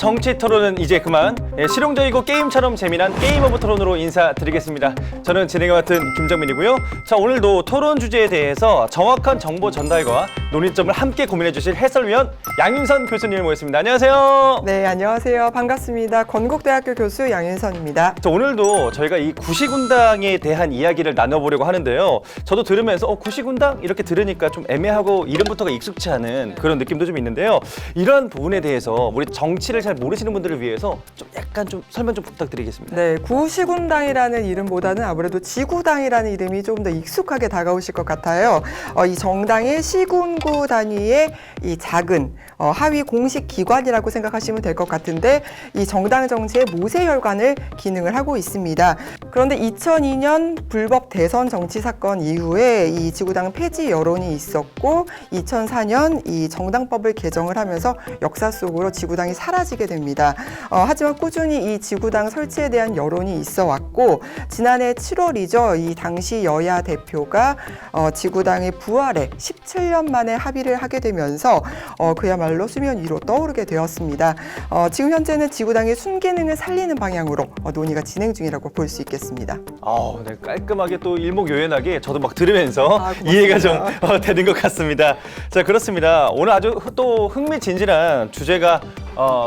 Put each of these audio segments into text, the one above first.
정치 토론은 이제 그만. 실용적이고 게임처럼 재미난 게임 오브 토론으로 인사드리겠습니다. 저는 진행을 맡은 김정민이고요. 자, 오늘도 토론 주제에 대해서 정확한 정보 전달과 논의점을 함께 고민해 주실 해설위원 양윤선 교수님을 모셨습니다. 안녕하세요. 네, 안녕하세요. 반갑습니다. 건국대학교 교수 양윤선입니다. 자, 오늘도 저희가 이 구시군당에 대한 이야기를 나눠보려고 하는데요. 저도 들으면서 구시군당? 이렇게 들으니까 좀 애매하고 이름부터가 익숙치 않은 그런 느낌도 좀 있는데요. 이런 부분에 대해서 우리 정치를 잘 모르시는 분들을 위해서 좀 약간 좀 설명 좀 부탁드리겠습니다. 네, 구시군당이라는 이름보다는 아무래도 지구당이라는 이름이 조금 더 익숙하게 다가오실 것 같아요. 이 정당의 시군구 단위의 이 작은 하위 공식 기관이라고 생각하시면 될 것 같은데 이 정당 정치의 모세혈관을 기능을 하고 있습니다. 그런데 2002년 불법 대선 정치 사건 이후에 이 지구당 폐지 여론이 있었고 2004년 이 정당법을 개정을 하면서 역사 속으로 지구당이 사라지게 됩니다. 하지만 꾸준히 이 지구당 설치에 대한 여론이 있어 왔고 지난해 7월이죠. 이 당시 여야 대표가 지구당의 부활에 17년 만에 합의를 하게 되면서 그야말로 수면 위로 떠오르게 되었습니다. 지금 현재는 지구당의 순기능을 살리는 방향으로 논의가 진행 중이라고 볼 수 있겠습니다. 네, 깔끔하게 또 일목요연하게 저도 막 들으면서 이해가 좀 되는 것 같습니다. 자, 그렇습니다. 오늘 아주 또 흥미진진한 주제가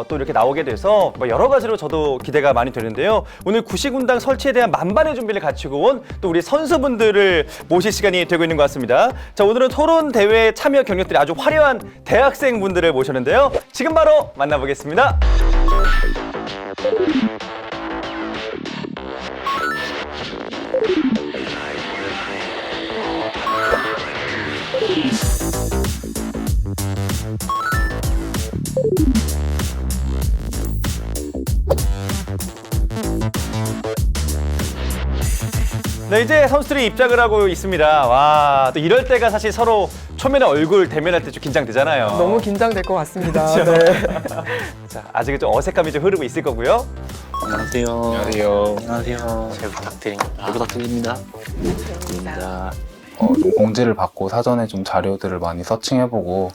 또 이렇게 나오게 돼서 여러 가지로 저도 기대가 많이 되는데요. 오늘 구시군당 설치에 대한 만반의 준비를 갖추고 온 또 우리 선수분들을 모실 시간이 되고 있는 것 같습니다. 자, 오늘은 토론 대회 참여 경력들이 아주 화려한 대학생분들을 모셨는데요. 지금 바로 만나보겠습니다. 네, 이제 선수들이 입장을 하고 있습니다. 와, 또 이럴 때가 사실 서로 초면에 얼굴 대면할 때 좀 긴장되잖아요. 너무 긴장될 것 같습니다. 그렇죠? 네. 자, 아직은 좀 어색함이 좀 흐르고 있을 거고요. 안녕하세요. 안녕하세요. 안녕하세요. 잘 부탁드립니다. 감사합니다. 좀 공지를 받고 사전에 좀 자료들을 많이 서칭해보고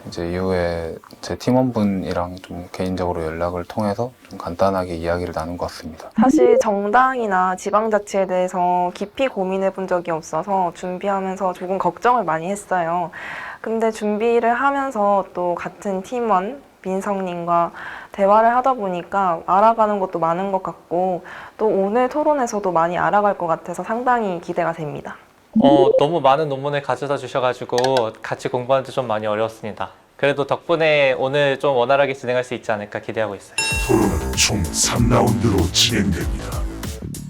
이제 이후에 제 팀원분이랑 좀 개인적으로 연락을 통해서 좀 간단하게 이야기를 나눈 것 같습니다. 사실 정당이나 지방자치에 대해서 깊이 고민해 본 적이 없어서 준비하면서 조금 걱정을 많이 했어요. 근데 준비를 하면서 또 같은 팀원 민성님과 대화를 하다 보니까 알아가는 것도 많은 것 같고 또 오늘 토론에서도 많이 알아갈 것 같아서 상당히 기대가 됩니다. 너무 많은 논문을 가져다 주셔가지고 같이 공부하는데 좀 많이 어려웠습니다. 그래도 덕분에 오늘 좀 원활하게 진행할 수 있지 않을까 기대하고 있어요. 토론은 총 3라운드로 진행됩니다.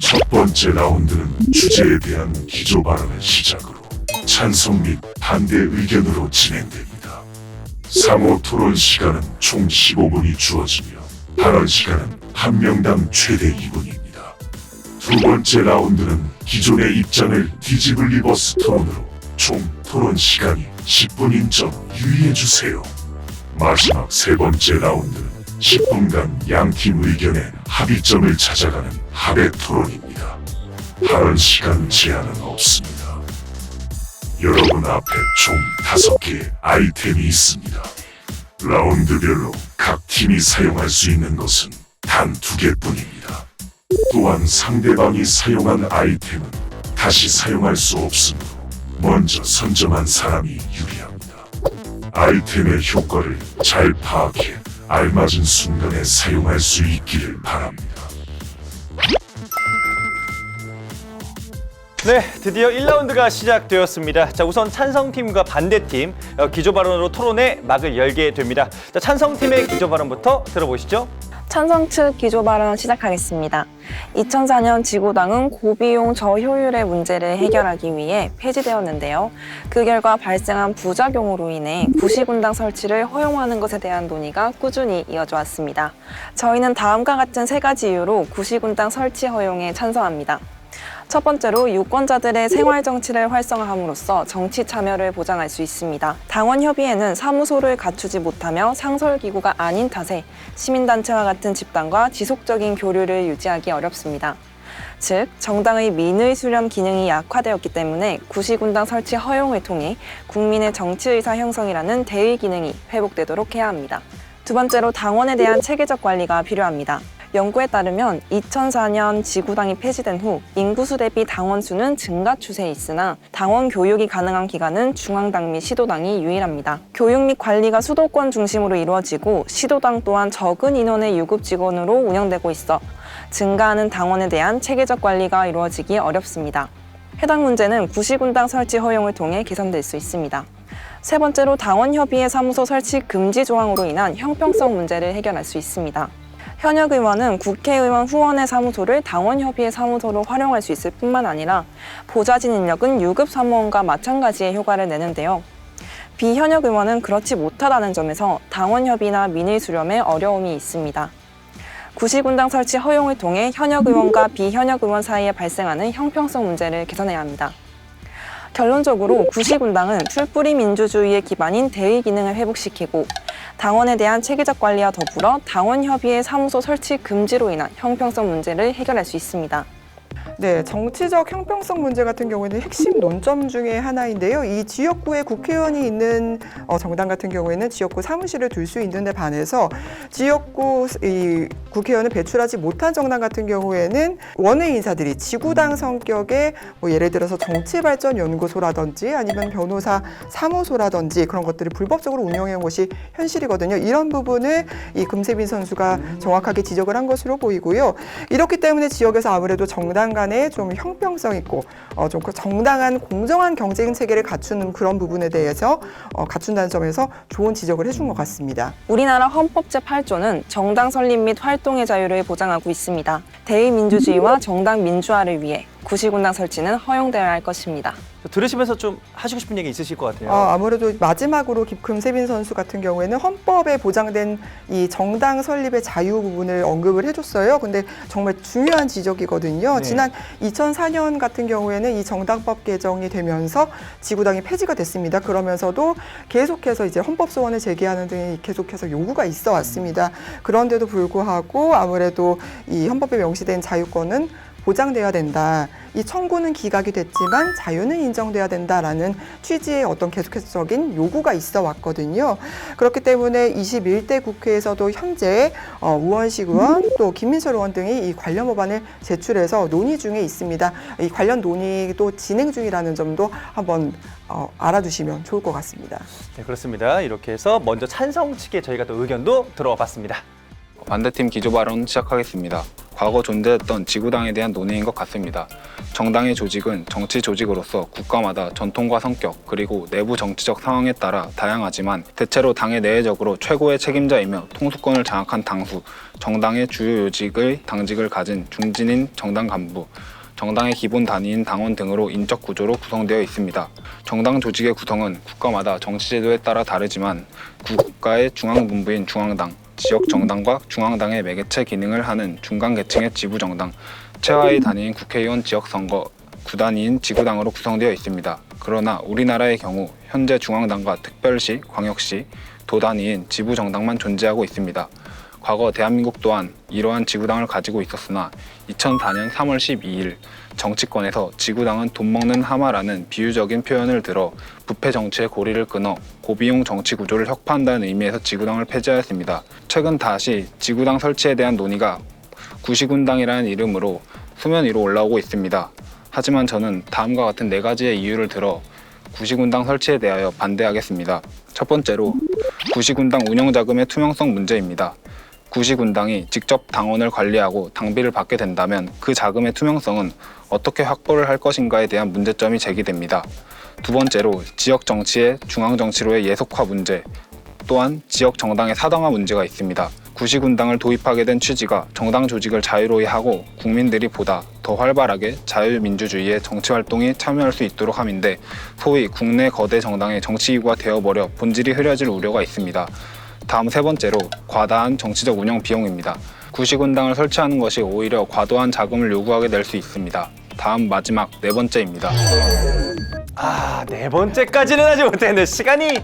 첫 번째 라운드는 주제에 대한 기조 발언을 시작으로 찬성 및 반대 의견으로 진행됩니다. 3호 토론 시간은 총 15분이 주어지며 발언 시간은 한 명당 최대 2분입니다. 두 번째 라운드는 기존의 입장을 뒤집을 리버스 토론으로 총 토론 시간이 10분인 점 유의해주세요. 마지막 세 번째 라운드는 10분간 양팀 의견의 합의점을 찾아가는 합의 토론입니다. 발언 시간 제한은 없습니다. 여러분 앞에 총 5개의 아이템이 있습니다. 라운드별로 각 팀이 사용할 수 있는 것은 단 2개뿐입니다. 또한 상대방이 사용한 아이템은 다시 사용할 수 없으므로 먼저 선점한 사람이 유리합니다. 아이템의 효과를 잘 파악해 알맞은 순간에 사용할 수 있기를 바랍니다. 네, 드디어 1라운드가 시작되었습니다. 자, 우선 찬성팀과 반대팀 기조 발언으로 토론의 막을 열게 됩니다. 자, 찬성팀의 기조 발언부터 들어보시죠. 찬성 측 기조 발언 시작하겠습니다. 2004년 지구당은 고비용 저효율의 문제를 해결하기 위해 폐지되었는데요. 그 결과 발생한 부작용으로 인해 구시군당 설치를 허용하는 것에 대한 논의가 꾸준히 이어져 왔습니다. 저희는 다음과 같은 3가지 이유로 구시군당 설치 허용에 찬성합니다. 첫 번째로 유권자들의 생활정치를 활성화함으로써 정치 참여를 보장할 수 있습니다. 당원협의회는 사무소를 갖추지 못하며 상설기구가 아닌 탓에 시민단체와 같은 집단과 지속적인 교류를 유지하기 어렵습니다. 즉, 정당의 민의 수렴 기능이 약화되었기 때문에 구시군당 설치 허용을 통해 국민의 정치의사 형성이라는 대의 기능이 회복되도록 해야 합니다. 두 번째로 당원에 대한 체계적 관리가 필요합니다. 연구에 따르면 2004년 지구당이 폐지된 후 인구수 대비 당원 수는 증가 추세에 있으나 당원 교육이 가능한 기관은 중앙당 및 시도당이 유일합니다. 교육 및 관리가 수도권 중심으로 이루어지고 시도당 또한 적은 인원의 유급 직원으로 운영되고 있어 증가하는 당원에 대한 체계적 관리가 이루어지기 어렵습니다. 해당 문제는 구시군당 설치 허용을 통해 개선될 수 있습니다. 세 번째로 당원협의회 사무소 설치 금지 조항으로 인한 형평성 문제를 해결할 수 있습니다. 현역 의원은 국회의원 후원의 사무소를 당원협의회 사무소로 활용할 수 있을 뿐만 아니라 보좌진 인력은 유급 사무원과 마찬가지의 효과를 내는데요. 비현역 의원은 그렇지 못하다는 점에서 당원협의나 민의 수렴에 어려움이 있습니다. 구시군당 설치 허용을 통해 현역 의원과 비현역 의원 사이에 발생하는 형평성 문제를 개선해야 합니다. 결론적으로 구시군당은 풀뿌리 민주주의의 기반인 대의 기능을 회복시키고 당원에 대한 체계적 관리와 더불어 당원협의회 사무소 설치 금지로 인한 형평성 문제를 해결할 수 있습니다. 네, 정치적 형평성 문제 같은 경우에는 핵심 논점 중에 하나인데요. 이 지역구에 국회의원이 있는 정당 같은 경우에는 지역구 사무실을 둘 수 있는데 반해서 지역구 이 국회의원을 배출하지 못한 정당 같은 경우에는 원외 인사들이 지구당 성격의 뭐 예를 들어서 정치발전연구소라든지 아니면 변호사 사무소라든지 그런 것들을 불법적으로 운영해 온 것이 현실이거든요. 이런 부분을 이 금세빈 선수가 정확하게 지적을 한 것으로 보이고요. 이렇기 때문에 지역에서 아무래도 정당 간에 좀 형평성 있고 좀 정당한 공정한 경쟁 체계를 갖추는 그런 부분에 대해서 갖춘다는 점에서 좋은 지적을 해준 것 같습니다. 우리나라 헌법 제8조는 정당 설립 및 활동의 자유를 보장하고 있습니다. 대의민주주의와 정당 민주화를 위해 구시군당 설치는 허용되어야 할 것입니다. 들으시면서 좀 하시고 싶은 얘기 있으실 것 같아요. 아무래도 마지막으로 금세빈 선수 같은 경우에는 헌법에 보장된 이 정당 설립의 자유 부분을 언급을 해줬어요. 근데 정말 중요한 지적이거든요. 네. 지난 2004년 같은 경우에는 이 정당법 개정이 되면서 지구당이 폐지가 됐습니다. 그러면서도 계속해서 이제 헌법 소원을 제기하는 등이 계속해서 요구가 있어 왔습니다. 그런데도 불구하고 아무래도 이 헌법에 명시된 자유권은 보장돼야 된다. 이 청구는 기각이 됐지만 자유는 인정돼야 된다라는 취지의 어떤 계속적인 요구가 있어 왔거든요. 그렇기 때문에 21대 국회에서도 현재 우원식 의원 또 김민철 의원 등이 이 관련 법안을 제출해서 논의 중에 있습니다. 이 관련 논의도 진행 중이라는 점도 한번 알아두시면 좋을 것 같습니다. 네, 그렇습니다. 이렇게 해서 먼저 찬성 측의 저희가 또 의견도 들어와 봤습니다. 반대팀 기조 발언 시작하겠습니다. 과거 존재했던 지구당에 대한 논의인 것 같습니다. 정당의 조직은 정치 조직으로서 국가마다 전통과 성격 그리고 내부 정치적 상황에 따라 다양하지만 대체로 당의 내외적으로 최고의 책임자이며 통수권을 장악한 당수, 정당의 주요 요직의 당직을 가진 중진인 정당 간부, 정당의 기본 단위인 당원 등으로 인적 구조로 구성되어 있습니다. 정당 조직의 구성은 국가마다 정치제도에 따라 다르지만 국가의 중앙본부인 중앙당, 지역 정당과 중앙당의 매개체 기능을 하는 중간 계층의 지부 정당, 최하위 단위인 국회의원 지역 선거, 구단위인 지구당으로 구성되어 있습니다. 그러나 우리나라의 경우 현재 중앙당과 특별시, 광역시, 도 단위인 지부 정당만 존재하고 있습니다. 과거 대한민국 또한 이러한 지구당을 가지고 있었으나 2004년 3월 12일 정치권에서 지구당은 돈 먹는 하마라는 비유적인 표현을 들어 부패 정치의 고리를 끊어 고비용 정치 구조를 혁파한다는 의미에서 지구당을 폐지하였습니다. 최근 다시 지구당 설치에 대한 논의가 구시군당이라는 이름으로 수면 위로 올라오고 있습니다. 하지만 저는 다음과 같은 4가지의 이유를 들어 구시군당 설치에 대하여 반대하겠습니다. 첫 번째로 구시군당 운영자금의 투명성 문제입니다. 구시군당이 직접 당원을 관리하고 당비를 받게 된다면 그 자금의 투명성은 어떻게 확보를 할 것인가에 대한 문제점이 제기됩니다. 두 번째로 지역 정치의 중앙 정치로의 예속화 문제, 또한 지역 정당의 사당화 문제가 있습니다. 구시군당을 도입하게 된 취지가 정당 조직을 자유로이 하고 국민들이 보다 더 활발하게 자유민주주의의 정치활동에 참여할 수 있도록 함인데 소위 국내 거대 정당의 정치기구가 되어버려 본질이 흐려질 우려가 있습니다. 다음 세 번째로 과다한 정치적 운영 비용입니다. 구시군당을 설치하는 것이 오히려 과도한 자금을 요구하게 될 수 있습니다. 다음 마지막 4번째입니다. 4번째까지는 하지 못했는데 시간이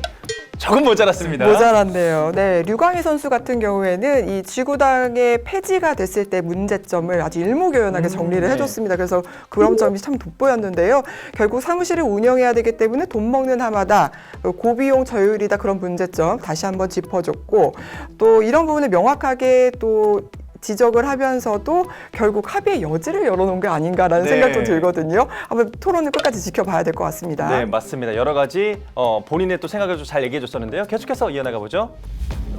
조금 모자랐습니다. 모자란데요. 네, 류광희 선수 같은 경우에는 이 지구당의 폐지가 됐을 때 문제점을 아주 일목요연하게 정리를 네. 해줬습니다. 그래서 그런 점이 참 돋보였는데요. 결국 사무실을 운영해야 되기 때문에 돈 먹는 하마다 고비용 저율이다 그런 문제점 다시 한번 짚어줬고 또 이런 부분을 명확하게 또 지적을 하면서도 결국 합의의 여지를 열어놓은 게 아닌가라는 네. 생각도 들거든요. 한번 토론을 끝까지 지켜봐야 될 것 같습니다. 네, 맞습니다. 여러 가지 본인의 또 생각을 좀 잘 얘기해 줬었는데요. 계속해서 이어나가 보죠.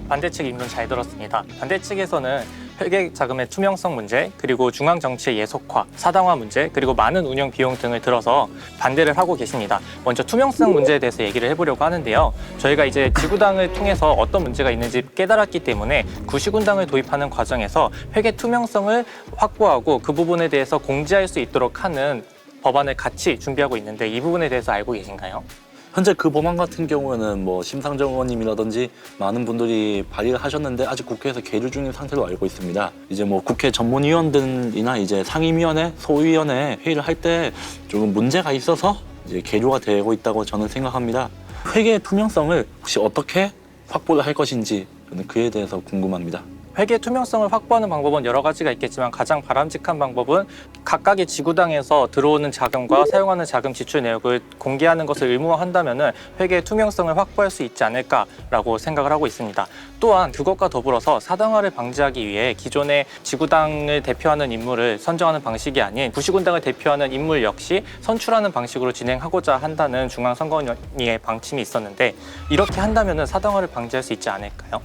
반대측 입론 잘 들었습니다. 반대측에서는 회계 자금의 투명성 문제, 그리고 중앙 정치의 예속화, 사당화 문제, 그리고 많은 운영 비용 등을 들어서 반대를 하고 계십니다. 먼저 투명성 문제에 대해서 얘기를 해보려고 하는데요. 저희가 이제 지구당을 통해서 어떤 문제가 있는지 깨달았기 때문에 구시군당을 도입하는 과정에서 회계 투명성을 확보하고 그 부분에 대해서 공지할 수 있도록 하는 법안을 같이 준비하고 있는데 이 부분에 대해서 알고 계신가요? 현재 그 법안 같은 경우에는 뭐 심상정 의원님이라든지 많은 분들이 발의를 하셨는데 아직 국회에서 계류 중인 상태로 알고 있습니다. 이제 뭐 국회 전문위원들이나 이제 상임위원회, 소위원회 회의를 할 때 조금 문제가 있어서 이제 계류가 되고 있다고 저는 생각합니다. 회계 투명성을 혹시 어떻게 확보를 할 것인지 저는 그에 대해서 궁금합니다. 회계 투명성을 확보하는 방법은 여러 가지가 있겠지만 가장 바람직한 방법은 각각의 지구당에서 들어오는 자금과 사용하는 자금 지출 내역을 공개하는 것을 의무화한다면 회계 투명성을 확보할 수 있지 않을까라고 생각을 하고 있습니다. 또한 그것과 더불어서 사당화를 방지하기 위해 기존의 지구당을 대표하는 인물을 선정하는 방식이 아닌 구시군당을 대표하는 인물 역시 선출하는 방식으로 진행하고자 한다는 중앙선거위의 방침이 있었는데 이렇게 한다면 사당화를 방지할 수 있지 않을까요?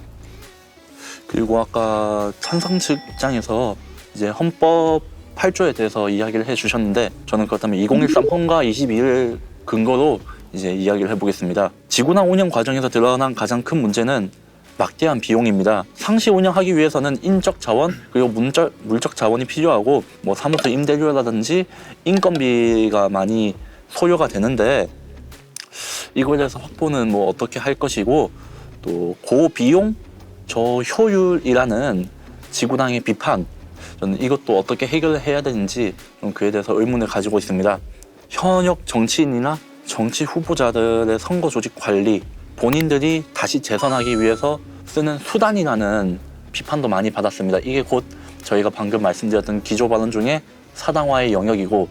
그리고 아까 찬성 측 입장에서 이제 헌법 8조에 대해서 이야기를 해주셨는데 저는 그렇다면 2013 헌가 22를 근거로 이제 이야기를 해보겠습니다. 지구당 운영 과정에서 드러난 가장 큰 문제는 막대한 비용입니다. 상시 운영하기 위해서는 인적 자원 그리고 물적 자원이 필요하고 뭐 사무소 임대료라든지 인건비가 많이 소요가 되는데 이거에 대해서 확보는 뭐 어떻게 할 것이고 또 고비용 저효율이라는 지구당의 비판 저는 이것도 어떻게 해결해야 되는지 좀 그에 대해서 의문을 가지고 있습니다. 현역 정치인이나 정치 후보자들의 선거 조직 관리 본인들이 다시 재선하기 위해서 쓰는 수단이라는 비판도 많이 받았습니다. 이게 곧 저희가 방금 말씀드렸던 기조 발언 중에 사당화의 영역이고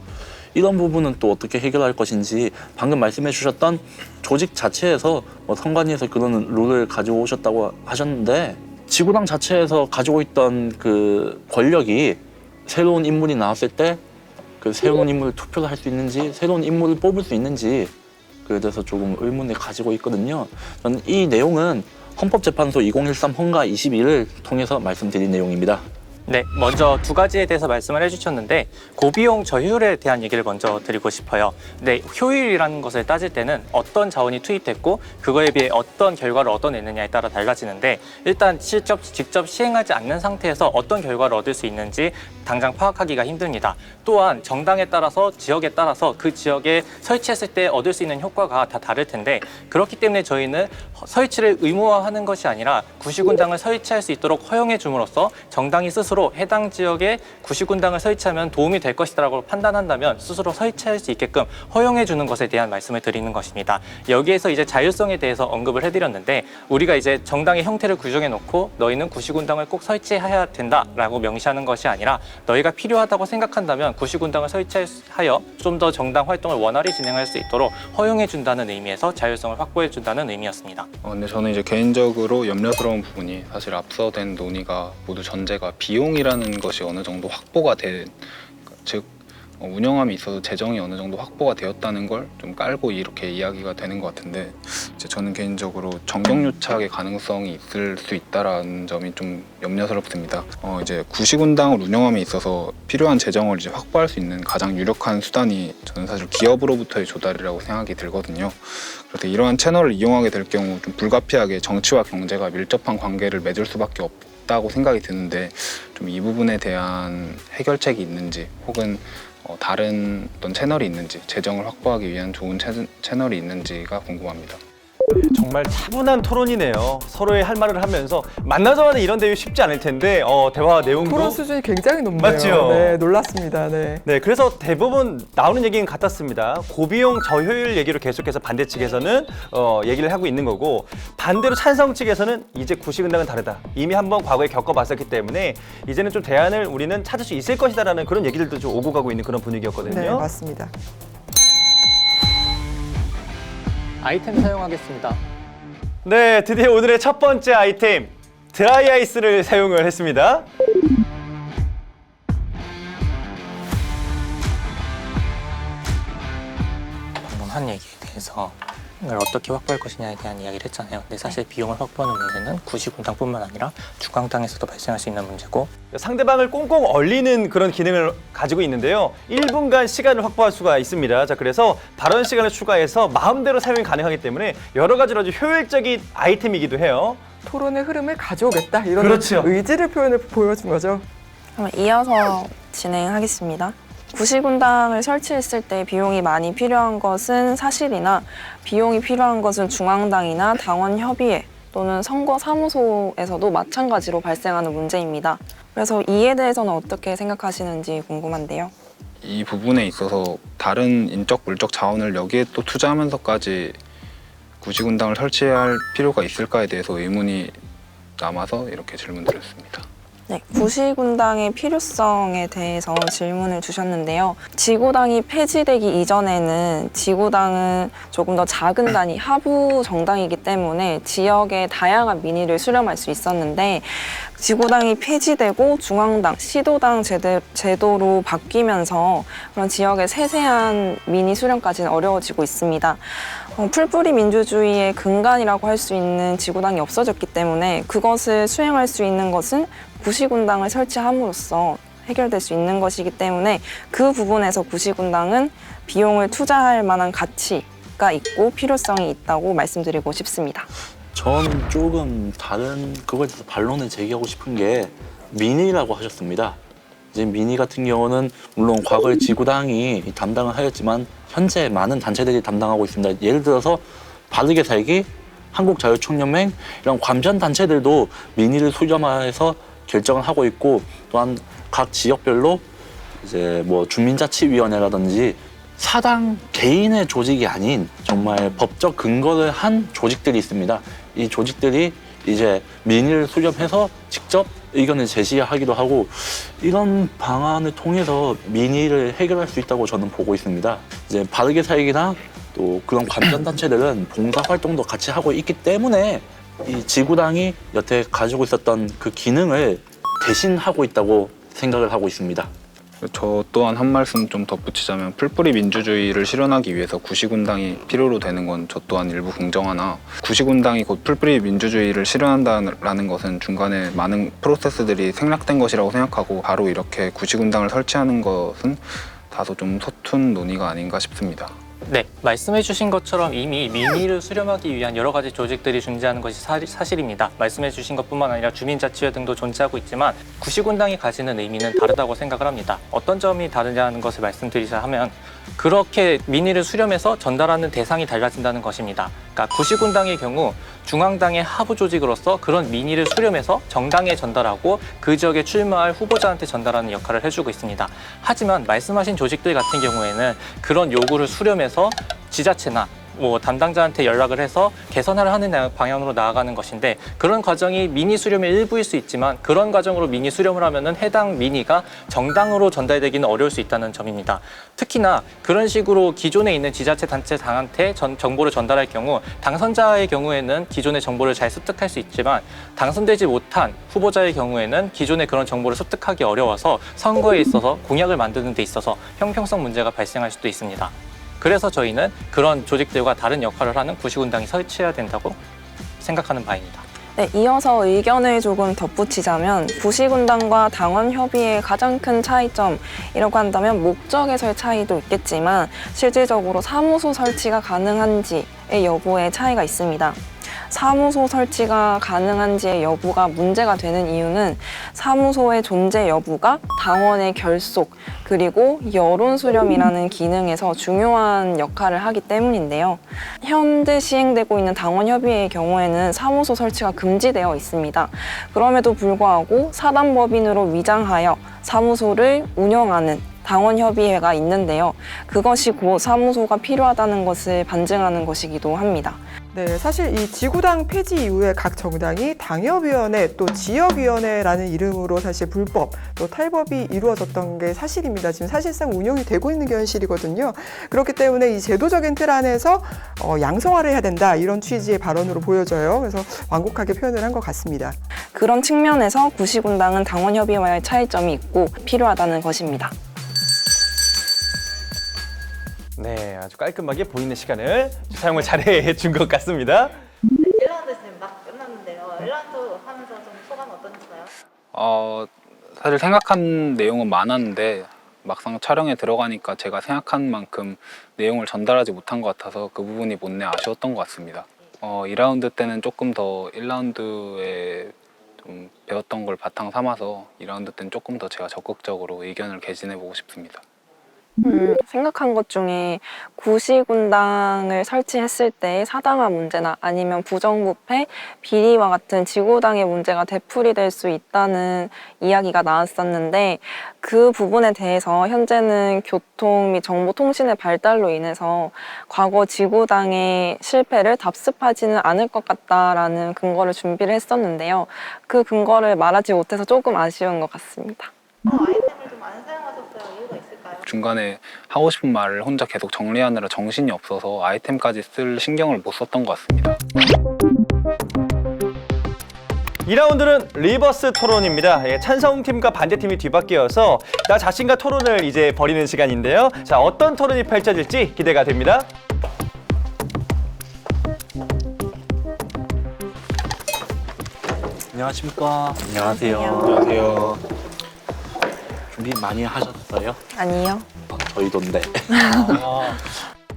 이런 부분은 또 어떻게 해결할 것인지 방금 말씀해 주셨던 조직 자체에서 선관위에서 그런 룰을 가지고 오셨다고 하셨는데 지구당 자체에서 가지고 있던 그 권력이 새로운 인물이 나왔을 때 그 새로운 인물을 투표를 할 수 있는지 새로운 인물을 뽑을 수 있는지 그에 대해서 조금 의문을 가지고 있거든요. 저는 이 내용은 헌법재판소 2013 헌가 22를 통해서 말씀드린 내용입니다. 네, 먼저 두 가지에 대해서 말씀을 해주셨는데 고비용 저효율에 대한 얘기를 먼저 드리고 싶어요. 네, 효율이라는 것을 따질 때는 어떤 자원이 투입됐고 그거에 비해 어떤 결과를 얻어내느냐에 따라 달라지는데 일단 직접 시행하지 않는 상태에서 어떤 결과를 얻을 수 있는지 당장 파악하기가 힘듭니다. 또한 정당에 따라서 지역에 따라서 그 지역에 설치했을 때 얻을 수 있는 효과가 다 다를 텐데 그렇기 때문에 저희는 설치를 의무화하는 것이 아니라 구시군당을 설치할 수 있도록 허용해 줌으로써 정당이 스스로 해당 지역에 구시군당을 설치하면 도움이 될 것이라고 판단한다면 스스로 설치할 수 있게끔 허용해 주는 것에 대한 말씀을 드리는 것입니다. 여기에서 이제 자율성에 대해서 언급을 해드렸는데 우리가 이제 정당의 형태를 규정해 놓고 너희는 구시군당을 꼭 설치해야 된다라고 명시하는 것이 아니라 너희가 필요하다고 생각한다면 구시군당을 설치하여 좀 더 정당 활동을 원활히 진행할 수 있도록 허용해 준다는 의미에서 자율성을 확보해 준다는 의미였습니다. 근데 저는 이제 개인적으로 염려스러운 부분이 사실 앞서 된 논의가 모두 전제가 비용이라는 것이 어느 정도 확보가 된, 즉 운영함에 있어서 재정이 어느 정도 확보가 되었다는 걸 좀 깔고 이렇게 이야기가 되는 것 같은데 이제 저는 개인적으로 정경유착의 가능성이 있을 수 있다라는 점이 좀 염려스럽습니다. 이제 구시군당을 운영함에 있어서 필요한 재정을 이제 확보할 수 있는 가장 유력한 수단이 저는 사실 기업으로부터의 조달이라고 생각이 들거든요. 그래서 이러한 채널을 이용하게 될 경우 좀 불가피하게 정치와 경제가 밀접한 관계를 맺을 수밖에 없다고 생각이 드는데 좀 이 부분에 대한 해결책이 있는지 혹은 다른 어떤 채널이 있는지 재정을 확보하기 위한 좋은 채널이 있는지가 궁금합니다. 정말 차분한 토론이네요. 서로의 할 말을 하면서 만나자마자 이런 대회 쉽지 않을 텐데 대화 내용도 토론 수준이 굉장히 높네요. 맞죠? 네, 놀랐습니다. 네. 네, 그래서 대부분 나오는 얘기는 같았습니다. 고비용 저효율 얘기로 계속해서 반대 측에서는 얘기를 하고 있는 거고 반대로 찬성 측에서는 이제 구시군당은 다르다. 이미 한번 과거에 겪어봤었기 때문에 이제는 좀 대안을 우리는 찾을 수 있을 것이다라는 그런 얘기들도 좀 오고 가고 있는 그런 분위기였거든요. 네, 맞습니다. 아이템 사용하겠습니다. 네, 드디어 오늘의 첫 번째 아이템 드라이 아이스를 사용을 했습니다. 방금 한 얘기에 대해서 이걸 어떻게 확보할 것이냐에 대한 이야기를 했잖아요. 근데 사실 비용을 확보하는 문제는 구시군당뿐만 아니라 중앙당에서도 발생할 수 있는 문제고 상대방을 꽁꽁 얼리는 그런 기능을 가지고 있는데요. 1분간 시간을 확보할 수가 있습니다. 자, 그래서 발언 시간을 추가해서 마음대로 사용이 가능하기 때문에 여러 가지로 아주 효율적인 아이템이기도 해요. 토론의 흐름을 가져오겠다. 이런 그렇죠. 의지를 보여준 거죠. 그럼 이어서 진행하겠습니다. 구시군당을 설치했을 때 비용이 많이 필요한 것은 사실이나 비용이 필요한 것은 중앙당이나 당원협의회 또는 선거사무소에서도 마찬가지로 발생하는 문제입니다. 그래서 이에 대해서는 어떻게 생각하시는지 궁금한데요. 이 부분에 있어서 다른 인적 물적 자원을 여기에 또 투자하면서까지 구시군당을 설치할 필요가 있을까에 대해서 의문이 남아서 이렇게 질문드렸습니다. 네, 구시군당의 필요성에 대해서 질문을 주셨는데요. 지구당이 폐지되기 이전에는 지구당은 조금 더 작은 단위, 하부 정당이기 때문에 지역의 다양한 민의를 수렴할 수 있었는데 지구당이 폐지되고 중앙당, 시도당 제도로 바뀌면서 그런 지역의 세세한 민의 수렴까지는 어려워지고 있습니다. 풀뿌리 민주주의의 근간이라고 할 수 있는 지구당이 없어졌기 때문에 그것을 수행할 수 있는 것은 구시군당을 설치함으로써 해결될 수 있는 것이기 때문에 그 부분에서 구시군당은 비용을 투자할 만한 가치가 있고 필요성이 있다고 말씀드리고 싶습니다. 저는 조금 다른 그거에 대해서 반론을 제기하고 싶은 게 민의라고 하셨습니다. 이제 민의 같은 경우는 물론 과거에 지구당이 담당을 하였지만 현재 많은 단체들이 담당하고 있습니다. 예를 들어서 바르게 살기, 한국자유총연맹 이런 관변 단체들도 민의를 수렴해서 결정을 하고 있고 또한 각 지역별로 이제 뭐 주민자치위원회라든지 사당 개인의 조직이 아닌 정말 법적 근거를 한 조직들이 있습니다. 이 조직들이 이제 민의를 수렴해서 직접 의견을 제시하기도 하고 이런 방안을 통해서 민의를 해결할 수 있다고 저는 보고 있습니다. 이제 바르게 살기나 또 그런 관변 단체들은 봉사 활동도 같이 하고 있기 때문에 이 지구당이 여태 가지고 있었던 그 기능을 대신하고 있다고 생각을 하고 있습니다. 저 또한 한 말씀 좀 덧붙이자면 풀뿌리 민주주의를 실현하기 위해서 구시군당이 필요로 되는 건 저 또한 일부 긍정하나 구시군당이 곧 풀뿌리 민주주의를 실현한다는 것은 중간에 많은 프로세스들이 생략된 것이라고 생각하고 바로 이렇게 구시군당을 설치하는 것은 다소 좀 서툰 논의가 아닌가 싶습니다. 네, 말씀해 주신 것처럼 이미 민의를 수렴하기 위한 여러 가지 조직들이 존재하는 것이 사실입니다. 말씀해 주신 것뿐만 아니라 주민자치회 등도 존재하고 있지만 구시군당이 가지는 의미는 다르다고 생각을 합니다. 어떤 점이 다르냐는 것을 말씀드리자 하면 그렇게 민의를 수렴해서 전달하는 대상이 달라진다는 것입니다. 그러니까 구시군당의 경우 중앙당의 하부 조직으로서 그런 민의를 수렴해서 정당에 전달하고 그 지역에 출마할 후보자한테 전달하는 역할을 해주고 있습니다. 하지만 말씀하신 조직들 같은 경우에는 그런 요구를 수렴해서 지자체나 뭐 담당자한테 연락을 해서 개선을 하는 방향으로 나아가는 것인데 그런 과정이 민의 수렴의 일부일 수 있지만 그런 과정으로 민의 수렴을 하면은 해당 민의가 정당으로 전달되기는 어려울 수 있다는 점입니다. 특히나 그런 식으로 기존에 있는 지자체 단체 당한테 정보를 전달할 경우 당선자의 경우에는 기존의 정보를 잘 습득할 수 있지만 당선되지 못한 후보자의 경우에는 기존의 그런 정보를 습득하기 어려워서 선거에 있어서 공약을 만드는 데 있어서 형평성 문제가 발생할 수도 있습니다. 그래서 저희는 그런 조직들과 다른 역할을 하는 구시군당이 설치해야 된다고 생각하는 바입니다. 네, 이어서 의견을 조금 덧붙이자면 구시군당과 당원협의회의 가장 큰 차이점이라고 한다면 목적에서의 차이도 있겠지만 실질적으로 사무소 설치가 가능한지의 여부에 차이가 있습니다. 사무소 설치가 가능한지의 여부가 문제가 되는 이유는 사무소의 존재 여부가 당원의 결속 그리고 여론 수렴이라는 기능에서 중요한 역할을 하기 때문인데요. 현재 시행되고 있는 당원협의회의 경우에는 사무소 설치가 금지되어 있습니다. 그럼에도 불구하고 사단법인으로 위장하여 사무소를 운영하는 당원협의회가 있는데요. 그것이 곧 사무소가 필요하다는 것을 반증하는 것이기도 합니다. 네, 사실 이 지구당 폐지 이후에 각 정당이 당협위원회 또 지역위원회라는 이름으로 사실 불법 또 탈법이 이루어졌던 게 사실입니다. 지금 사실상 운영이 되고 있는 게 현실이거든요. 그렇기 때문에 이 제도적인 틀 안에서 양성화를 해야 된다 이런 취지의 발언으로 보여져요. 그래서 완곡하게 표현을 한 것 같습니다. 그런 측면에서 구시군당은 당원협의와의 차이점이 있고 필요하다는 것입니다. 네, 아주 깔끔하게 본인의 시간을 사용을 잘해 준 것 같습니다. 1라운드 지금 막 끝났는데요. 1라운드 하면서 좀 소감 어떠셨어요? 사실 생각한 내용은 많았는데 막상 촬영에 들어가니까 제가 생각한 만큼 내용을 전달하지 못한 것 같아서 그 부분이 못내 아쉬웠던 것 같습니다. 2라운드 때는 조금 더 1라운드에 좀 배웠던 걸 바탕 삼아서 2라운드 때는 조금 더 제가 적극적으로 의견을 개진해보고 싶습니다. 생각한 것 중에 구시군당을 설치했을 때 사당화 문제나 아니면 부정부패, 비리와 같은 지구당의 문제가 되풀이될 수 있다는 이야기가 나왔었는데 그 부분에 대해서 현재는 교통 및 정보통신의 발달로 인해서 과거 지구당의 실패를 답습하지는 않을 것 같다라는 근거를 준비를 했었는데요. 그 근거를 말하지 못해서 조금 아쉬운 것 같습니다. 아이템을 좀 안 사용하셨어요. 이유가 있을까요? 중간에 하고 싶은 말을 혼자 계속 정리하느라 정신이 없어서 아이템까지 쓸 신경을 못 썼던 것 같습니다. 2라운드는 리버스 토론입니다. 찬성팀과 반대팀이 뒤바뀌어서 나 자신과 토론을 이제 벌이는 시간인데요. 자, 어떤 토론이 펼쳐질지 기대가 됩니다. 안녕하십니까. 안녕하세요. 안녕하세요. 준비 많이 하셨어요? 아니요. 저희도인데.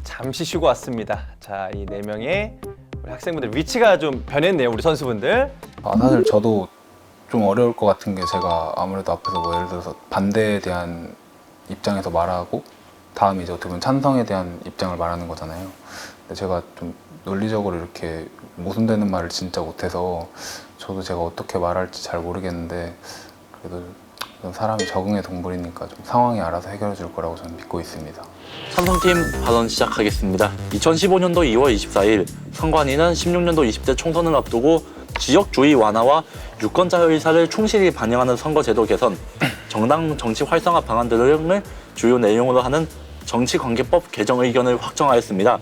잠시 쉬고 왔습니다. 자, 이 4명의 우리 학생분들 위치가 좀 변했네요. 우리 선수분들. 사실 저도 좀 어려울 것 같은 게 제가 아무래도 앞에서 뭐 예를 들어서 반대에 대한 입장에서 말하고 다음에 이제 어떻게 보면 찬성에 대한 입장을 말하는 거잖아요. 근데 제가 좀 논리적으로 이렇게 모순되는 말을 진짜 못해서 저도 제가 어떻게 말할지 잘 모르겠는데 그래도 사람이 적응의 동물이니까 좀 상황이 알아서 해결해 줄 거라고 저는 믿고 있습니다. 찬성팀 발언 시작하겠습니다. 2015년도 2월 24일 선관위는 16년도 20대 총선을 앞두고 지역주의 완화와 유권자 의사를 충실히 반영하는 선거제도 개선, 정당 정치 활성화 방안 등을 주요 내용으로 하는 정치관계법 개정 의견을 확정하였습니다.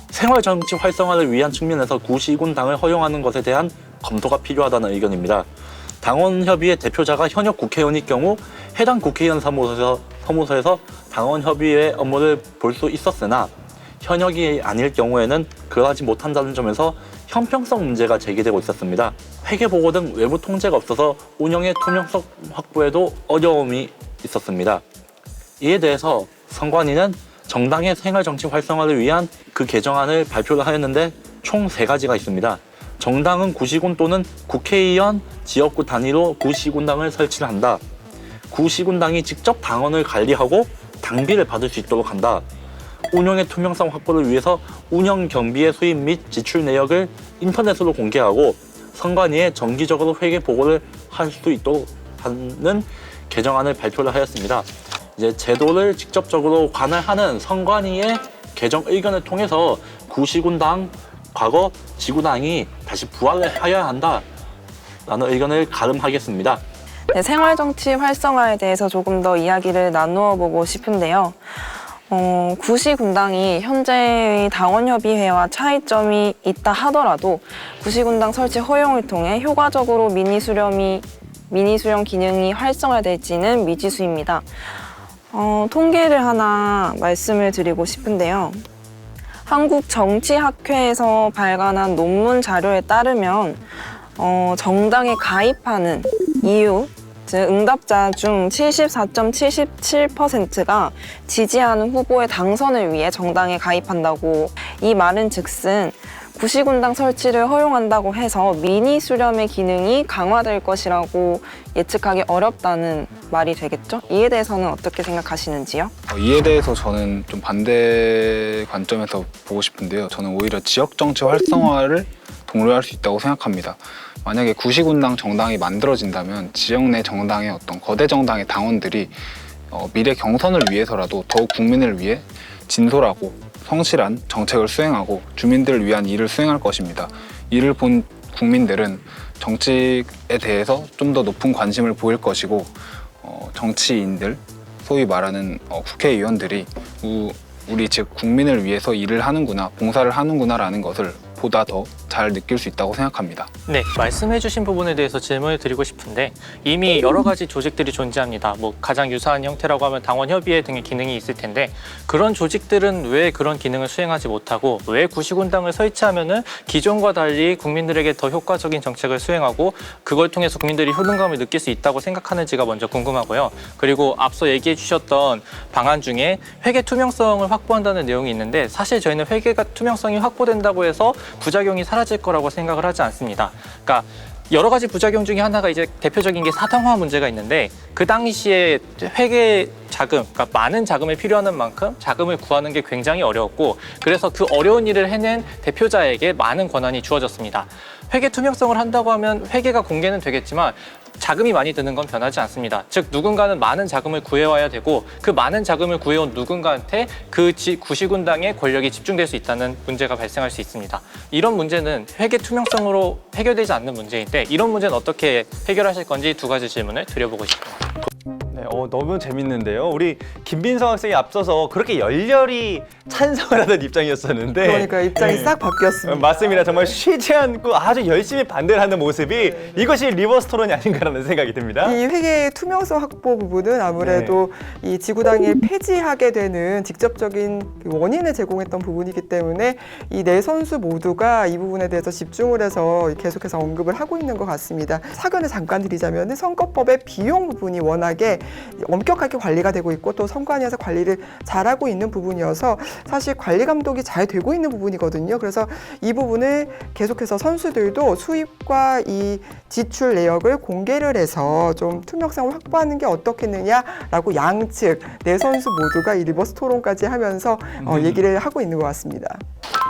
생활정치 활성화를 위한 측면에서 구시군당을 허용하는 것에 대한 검토가 필요하다는 의견입니다. 당원협의회 대표자가 현역 국회의원일 경우 해당 국회의원 사무소에서 당원협의회 업무를 볼 수 있었으나 현역이 아닐 경우에는 그러하지 못한다는 점에서 형평성 문제가 제기되고 있었습니다. 회계보고 등 외부 통제가 없어서 운영의 투명성 확보에도 어려움이 있었습니다. 이에 대해서 선관위는 정당의 생활정치 활성화를 위한 그 개정안을 발표를 하였는데 총 3가지가 있습니다. 정당은 구시군 또는 국회의원, 지역구 단위로 구시군당을 설치를 한다. 구시군당이 직접 당원을 관리하고 당비를 받을 수 있도록 한다. 운영의 투명성 확보를 위해서 운영 경비의 수입 및 지출 내역을 인터넷으로 공개하고 선관위에 정기적으로 회계 보고를 할 수 있도록 하는 개정안을 발표를 하였습니다. 이제 제도를 직접적으로 관할하는 선관위의 개정 의견을 통해서 구시군당, 과거 지구당이 다시 부활을 하여야 한다라는 의견을 가름하겠습니다. 네, 생활정치 활성화에 대해서 조금 더 이야기를 나누어 보고 싶은데요. 구시군당이 현재의 당원협의회와 차이점이 있다 하더라도 구시군당 설치 허용을 통해 효과적으로 민의 수렴 기능이 활성화될지는 미지수입니다. 통계를 하나 말씀을 드리고 싶은데요. 한국정치학회에서 발간한 논문 자료에 따르면 정당에 가입하는 이유, 즉 응답자 중 74.77%가 지지하는 후보의 당선을 위해 정당에 가입한다고. 이 말은 즉슨 구시군당 설치를 허용한다고 해서 미니 수렴의 기능이 강화될 것이라고 예측하기 어렵다는 말이 되겠죠? 이에 대해서는 어떻게 생각하시는지요? 이에 대해서 저는 좀 반대 관점에서 보고 싶은데요. 저는 오히려 지역 정치 활성화를 독려할 수 있다고 생각합니다. 만약에 구시군당 정당이 만들어진다면 지역 내 정당의 어떤 거대 정당의 당원들이 미래 경선을 위해서라도 더욱 국민을 위해 진솔하고 성실한 정책을 수행하고 주민들을 위한 일을 수행할 것입니다. 이를 본 국민들은 정치에 대해서 좀 더 높은 관심을 보일 것이고 정치인들, 소위 말하는 국회의원들이 우리 즉 국민을 위해서 일을 하는구나, 봉사를 하는구나라는 것을 보다 더 잘 느낄 수 있다고 생각합니다. 네, 말씀해주신 부분에 대해서 질문을 드리고 싶은데 이미 여러 가지 조직들이 존재합니다. 뭐 가장 유사한 형태라고 하면 당원협의회 등의 기능이 있을 텐데 그런 조직들은 왜 그런 기능을 수행하지 못하고 왜 구시군당을 설치하면은 기존과 달리 국민들에게 더 효과적인 정책을 수행하고 그걸 통해서 국민들이 효능감을 느낄 수 있다고 생각하는지가 먼저 궁금하고요. 그리고 앞서 얘기해 주셨던 방안 중에 회계 투명성을 확보한다는 내용이 있는데 사실 저희는 회계가 투명성이 확보된다고 해서 부작용이 사라질 거라고 생각을 하지 않습니다. 그러니까 여러 가지 부작용 중에 하나가 이제 대표적인 게 사당화 문제가 있는데 그 당시에 회계 자금, 그러니까 많은 자금이 필요하는 만큼 자금을 구하는 게 굉장히 어려웠고 그래서 그 어려운 일을 해낸 대표자에게 많은 권한이 주어졌습니다. 회계 투명성을 한다고 하면 회계가 공개는 되겠지만 자금이 많이 드는 건 변하지 않습니다. 즉 누군가는 많은 자금을 구해와야 되고 그 많은 자금을 구해온 누군가한테 그 구시군당의 권력이 집중될 수 있다는 문제가 발생할 수 있습니다. 이런 문제는 회계 투명성으로 해결되지 않는 문제인데 이런 문제는 어떻게 해결하실 건지 두 가지 질문을 드려보고 싶습니다. 네, 너무 재밌는데요. 우리 김빈성 학생이 앞서서 그렇게 열렬히 찬성을 하던 입장이었었는데 그러니까 입장이 싹 바뀌었습니다. 맞습니다. 정말 쉬지 않고 아주 열심히 반대를 하는 모습이 이것이 리버스 토론이 아닌가라는 생각이 듭니다. 이 회계의 투명성 확보 부분은 아무래도 이 지구당을 폐지하게 되는 직접적인 원인을 제공했던 부분이기 때문에 이 네 선수 모두가 이 부분에 대해서 집중을 해서 계속해서 언급을 하고 있는 것 같습니다. 사견을 잠깐 드리자면 선거법의 비용 부분이 워낙에 엄격하게 관리가 되고 있고 또 선관위에서 관리를 잘하고 있는 부분이어서 사실 관리 감독이 잘 되고 있는 부분이거든요. 그래서 이 부분을 계속해서 선수들도 수입과 이 지출 내역을 공개를 해서 좀 투명성을 확보하는 게 어떻겠느냐라고 양측 네 선수 모두가 이 리버스 토론까지 하면서 얘기를 하고 있는 것 같습니다.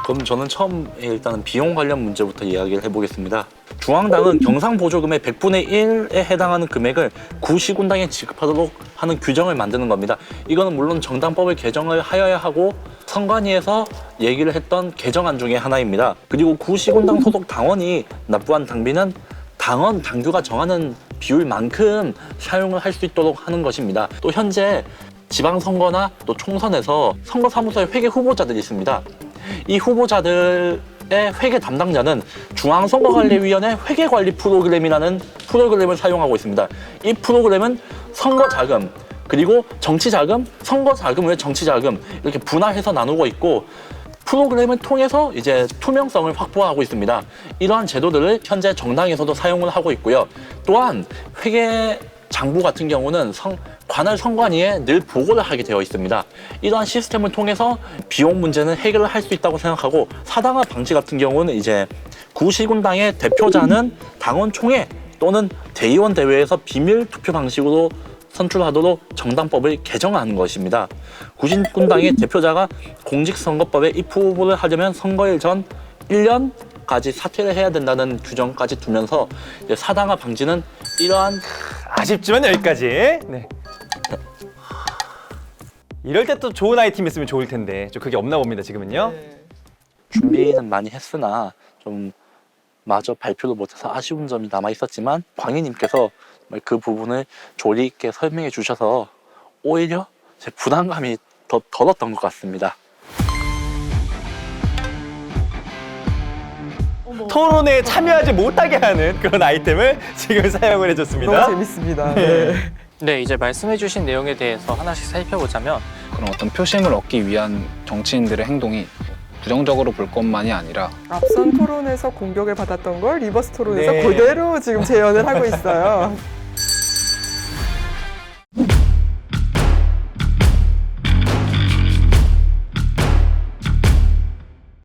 그럼 저는 처음에 일단은 비용 관련 문제부터 이야기를 해보겠습니다. 중앙당은 경상보조금의 100분의 1에 해당하는 금액을 구시군당에 지급하도록 하는 규정을 만드는 겁니다. 이거는 물론 정당법을 개정을 하여야 하고 선관위에서 얘기를 했던 개정안 중에 하나입니다. 그리고 구시군당 소속 당원이 납부한 당비는 당원 당규가 정하는 비율만큼 사용을 할 수 있도록 하는 것입니다. 또 현재 지방선거나 또 총선에서 선거사무소에 회계 후보자들이 있습니다. 이 후보자들의 회계 담당자는 중앙선거관리위원회 회계관리 프로그램이라는 프로그램을 사용하고 있습니다. 이 프로그램은 선거자금, 그리고 정치자금, 선거자금 외 정치자금 이렇게 분할해서 나누고 있고 프로그램을 통해서 이제 투명성을 확보하고 있습니다. 이러한 제도들을 현재 정당에서도 사용을 하고 있고요. 또한 회계 장부 같은 경우는 관할 선관위에 늘 보고를 하게 되어 있습니다. 이러한 시스템을 통해서 비용 문제는 해결을 할 수 있다고 생각하고 사당화 방지 같은 경우는 이제 구시군당의 대표자는 당원총회 또는 대의원 대회에서 비밀 투표 방식으로 선출하도록 정당법을 개정하는 것입니다. 구시군당의 대표자가 공직선거법에 입후 후보를 하려면 선거일 전 1년까지 사퇴를 해야 된다는 규정까지 두면서 이제 사당화 방지는 이러한 아쉽지만 여기까지. 네. 이럴 때 또 좋은 아이템 있으면 좋을 텐데 좀 그게 없나 봅니다 지금은요. 준비는 많이 했으나 좀 마저 발표를 못해서 아쉬운 점이 남아 있었지만 광희님께서 그 부분을 조리 있게 설명해 주셔서 오히려 제 부담감이 더 덜었던 것 같습니다. 토론에 참여하지 못하게 하는 그런 아이템을 지금 사용을 해줬습니다. 너무 재밌습니다. 네. 네, 이제 말씀해주신 내용에 대해서 하나씩 살펴보자면 그런 어떤 표심을 얻기 위한 정치인들의 행동이 부정적으로 볼 것만이 아니라 앞선 토론에서 공격을 받았던 걸 리버스 토론에서 네. 그대로 지금 재현을 하고 있어요.